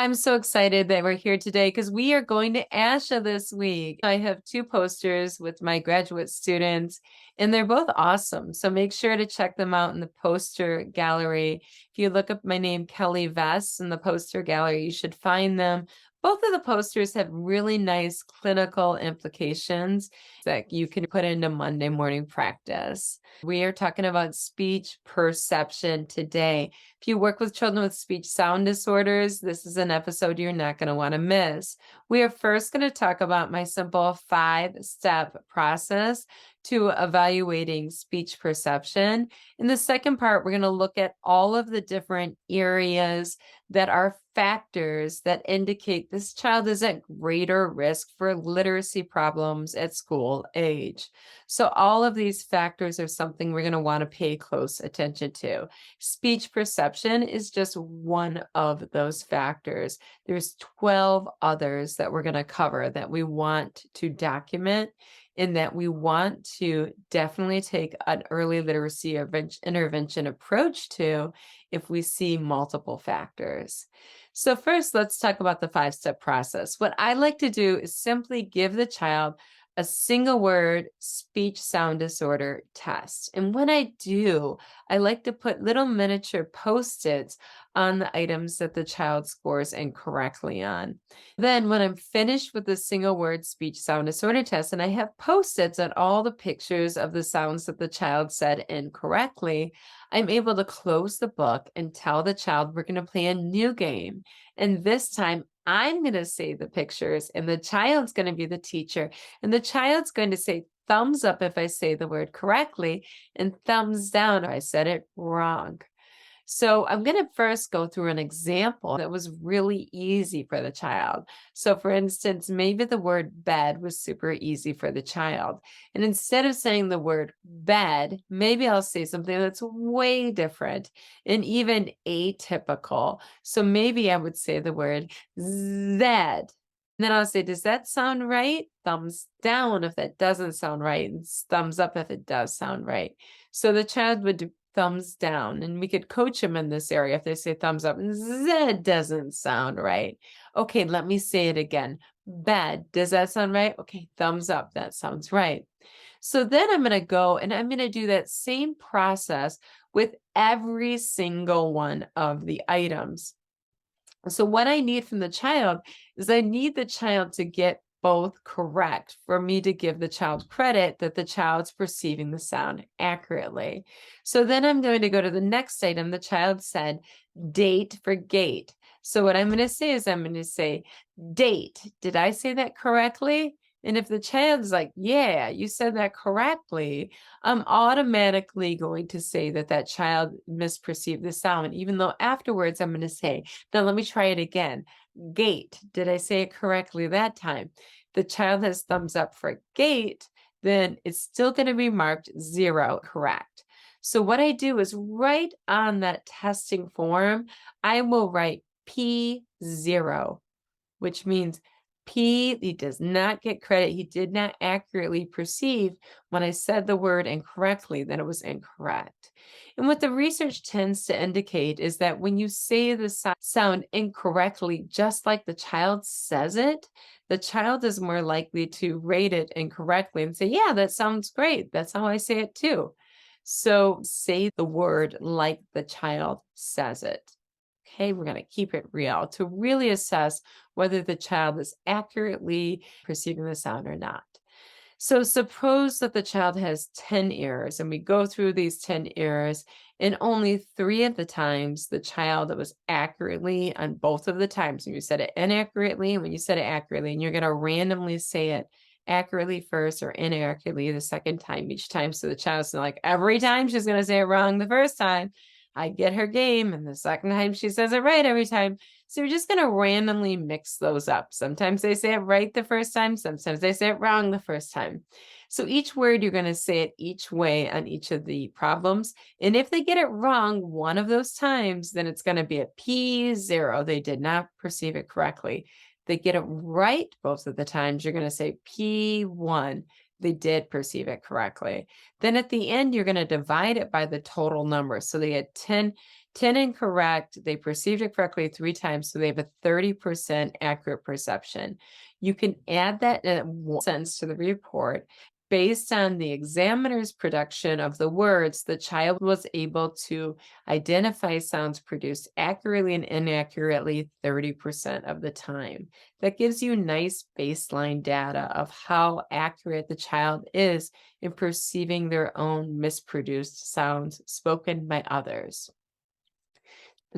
I'm so excited that we're here today because we are going to ASHA this week. I have two posters with my graduate students, and they're both awesome. So make sure to check them out in the poster gallery. If you look up my name, Kelly Vess, in the poster gallery, you should find them. Both of the posters have really nice clinical implications that you can put into Monday morning practice. We are talking about speech perception today. If you work with children with speech sound disorders, this is an episode you're not going to want to miss. We are first going to talk about my simple 5-step process to evaluating speech perception. In the second part, we're going to look at all of the different areas that are factors that indicate this child is at greater risk for literacy problems at school age. So all of these factors are something we're going to want to pay close attention to. Speech perception is just one of those factors. There's 12 others that we're going to cover that we want to document and that we want to definitely take an early literacy intervention approach to if we see multiple factors. So first, let's talk about the 5-step process. What I like to do is simply give the child a single word speech sound disorder test. And when I do, I like to put little miniature post-its on the items that the child scores incorrectly on. Then when I'm finished with the single word speech sound disorder test, and I have post-its on all the pictures of the sounds that the child said incorrectly, I'm able to close the book and tell the child we're going to play a new game. And this time I'm going to say the pictures and the child's going to be the teacher. And the child's going to say thumbs up if I say the word correctly and thumbs down if I said it wrong. So I'm going to first go through an example that was really easy for the child. So for instance, maybe the word bed was super easy for the child. And instead of saying the word bed, maybe I'll say something that's way different and even atypical. So maybe I would say the word Zed. And then I'll say, does that sound right? Thumbs down if that doesn't sound right, and thumbs up if it does sound right. So the child would do thumbs down, and we could coach them in this area. If they say thumbs up, that doesn't sound right. Okay, let me say it again. Bed, does that sound right? Okay, thumbs up, that sounds right. So then I'm going to go and I'm going to do that same process with every single one of the items. So what I need from the child is I need the child to get both correct for me to give the child credit that the child's perceiving the sound accurately. So then I'm going to go to the next item. The child said date for gate. So what I'm going to say is I'm going to say date. Did I say that correctly? And if the child's like, yeah, you said that correctly, I'm automatically going to say that that child misperceived the sound, even though afterwards I'm going to say, now let me try it again. Gate. Did I say it correctly that time? The child has thumbs up for gate, then it's still going to be marked 0 correct. So what I do is right on that testing form, I will write P0, which means P, he does not get credit. He did not accurately perceive when I said the word incorrectly, that it was incorrect. And what the research tends to indicate is that when you say the sound incorrectly, just like the child says it, the child is more likely to rate it incorrectly and say, yeah, that sounds great. That's how I say it too. So say the word like the child says it. Okay, we're going to keep it real to really assess whether the child is accurately perceiving the sound or not. So suppose that the child has 10 errors and we go through these 10 errors and only 3 of the times the child was accurately on both of the times. When you said it inaccurately and when you said it accurately, and you're going to randomly say it accurately first or inaccurately the second time each time. So the child's like, every time she's going to say it wrong the first time. I get her game, and the second time she says it right every time. So you're just going to randomly mix those up. Sometimes they say it right the first time. Sometimes they say it wrong the first time. So each word, you're going to say it each way on each of the problems. And if they get it wrong one of those times, then it's going to be a P0. They did not perceive it correctly. If they get it right both of the times, you're going to say P1. They did perceive it correctly. Then at the end, you're going to divide it by the total number. So they had 10 10 incorrect, they perceived it correctly 3 times, so they have a 30% accurate perception. You can add that in one sentence to the report. Based on the examiner's production of the words, the child was able to identify sounds produced accurately and inaccurately 30% of the time. That gives you nice baseline data of how accurate the child is in perceiving their own misproduced sounds spoken by others.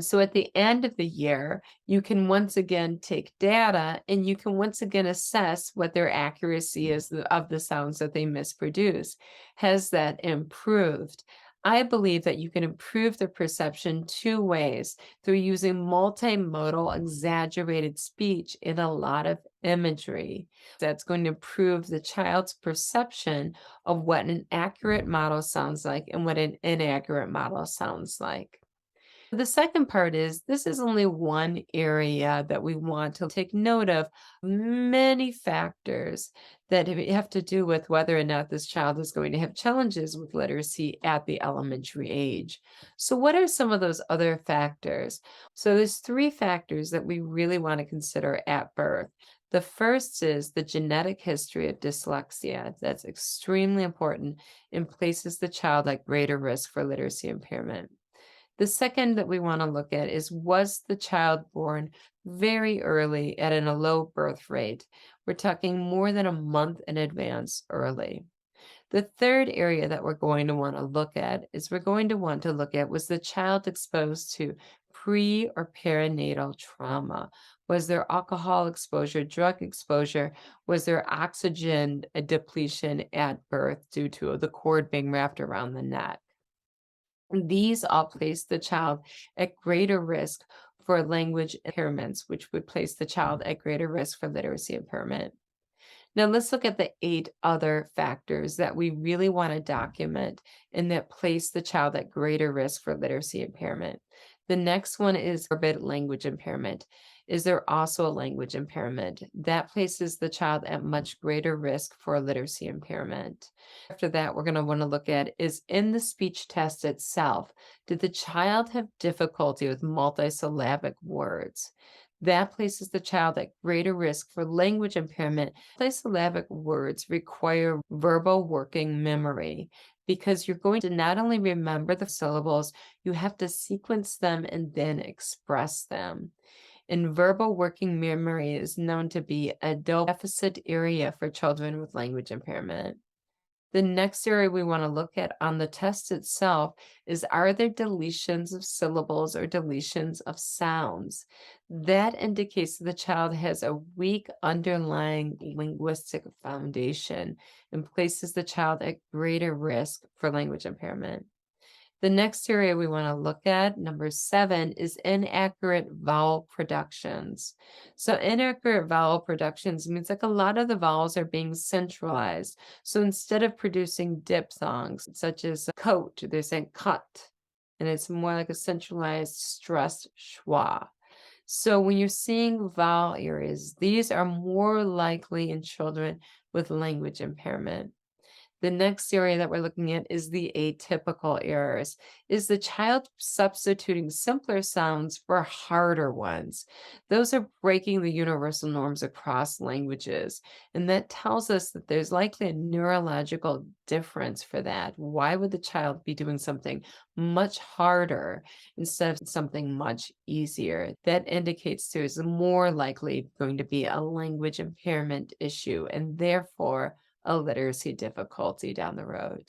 So at the end of the year, you can once again take data and you can once again assess what their accuracy is of the sounds that they misproduce. Has that improved? I believe that you can improve the perception two ways through using multimodal exaggerated speech in a lot of imagery. That's going to improve the child's perception of what an accurate model sounds like and what an inaccurate model sounds like. The second part is this is only one area that we want to take note of. Many factors that have to do with whether or not this child is going to have challenges with literacy at the elementary age. So, what are some of those other factors? So, there's three factors that we really want to consider at birth. The first is the genetic history of dyslexia. That's extremely important and places the child at greater risk for literacy impairment. The second that we want to look at is, was the child born very early at a low birth rate? We're talking more than a month in advance early. The third area that we're going to want to look at is we're going to want to look at, was the child exposed to pre or perinatal trauma? Was there alcohol exposure, drug exposure? Was there oxygen depletion at birth due to the cord being wrapped around the neck? These all place the child at greater risk for language impairments, which would place the child at greater risk for literacy impairment. Now, let's look at the 8 other factors that we really want to document and that place the child at greater risk for literacy impairment. The next one is morbid language impairment. Is there also a language impairment? That places the child at much greater risk for literacy impairment. After that, we're going to want to look at, is in the speech test itself, did the child have difficulty with multisyllabic words? That places the child at greater risk for language impairment. Multisyllabic words require verbal working memory because you're going to not only remember the syllables, you have to sequence them and then express them. And verbal working memory is known to be a deficit area for children with language impairment. The next area we want to look at on the test itself is, are there deletions of syllables or deletions of sounds? That indicates that the child has a weak underlying linguistic foundation and places the child at greater risk for language impairment. The next area we want to look at, number 7, is inaccurate vowel productions. So inaccurate vowel productions means like a lot of the vowels are being centralized. So instead of producing diphthongs, such as coat, they're saying cut, and it's more like a centralized stressed schwa. So when you're seeing vowel areas, these are more likely in children with language impairment. The next area that we're looking at is the atypical errors. Is the child substituting simpler sounds for harder ones? Those are breaking the universal norms across languages. And that tells us that there's likely a neurological difference for that. Why would the child be doing something much harder instead of something much easier? That indicates there's more likely going to be a language impairment issue, and therefore a literacy difficulty down the road.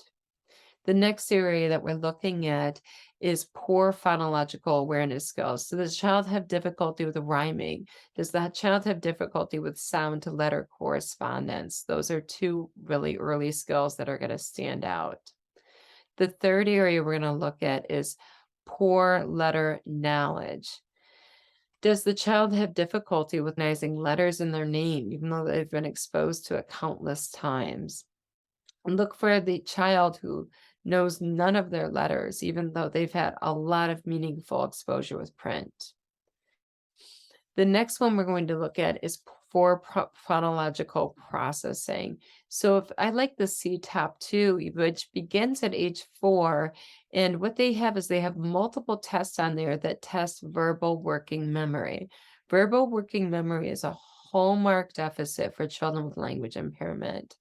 The next area that we're looking at is poor phonological awareness skills. So does the child have difficulty with rhyming? Does that child have difficulty with sound to letter correspondence? Those are 2 really early skills that are going to stand out. The third area we're going to look at is poor letter knowledge. Does the child have difficulty with recognizing letters in their name, even though they've been exposed to it countless times? And look for the child who knows none of their letters, even though they've had a lot of meaningful exposure with print. The next one we're going to look at is for phonological processing. So if I like the C-top 2, which begins at age 4, and what they have is they have multiple tests on there that test verbal working memory. Verbal working memory is a hallmark deficit for children with language impairment.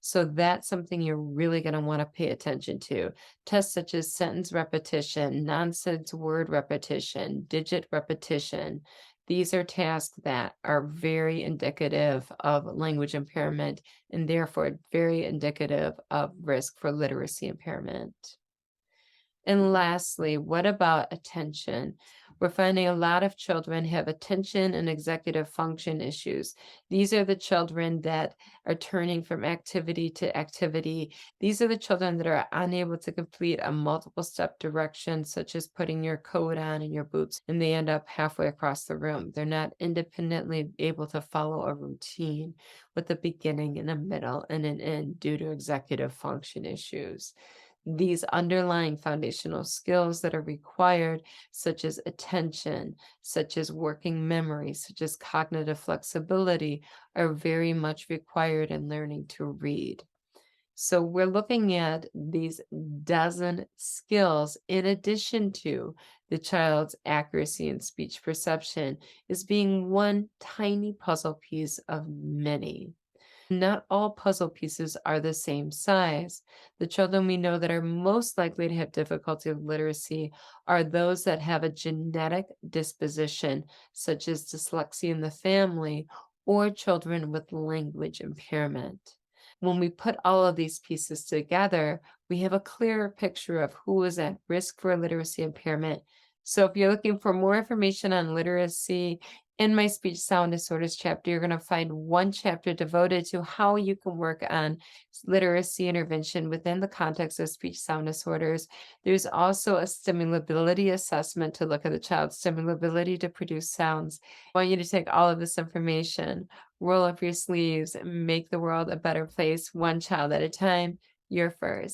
So that's something you're really going to want to pay attention to. Tests such as sentence repetition, nonsense word repetition, digit repetition. These are tasks that are very indicative of language impairment and therefore very indicative of risk for literacy impairment. And lastly, what about attention? We're finding a lot of children have attention and executive function issues. These are the children that are turning from activity to activity. These are the children that are unable to complete a multiple step direction, such as putting your coat on and your boots, and they end up halfway across the room. They're not independently able to follow a routine with a beginning and a middle and an end due to executive function issues. These underlying foundational skills that are required, such as attention, such as working memory, such as cognitive flexibility, are very much required in learning to read. So we're looking at these dozen skills in addition to the child's accuracy and speech perception as being one tiny puzzle piece of many. Not all puzzle pieces are the same size. The children we know that are most likely to have difficulty with literacy are those that have a genetic disposition, such as dyslexia in the family, or children with language impairment. When we put all of these pieces together, we have a clearer picture of who is at risk for literacy impairment. So if you're looking for more information on literacy, in my speech sound disorders chapter, you're going to find one chapter devoted to how you can work on literacy intervention within the context of speech sound disorders. There's also a stimulability assessment to look at the child's stimulability to produce sounds. I want you to take all of this information, roll up your sleeves, and make the world a better place, one child at a time. You're first.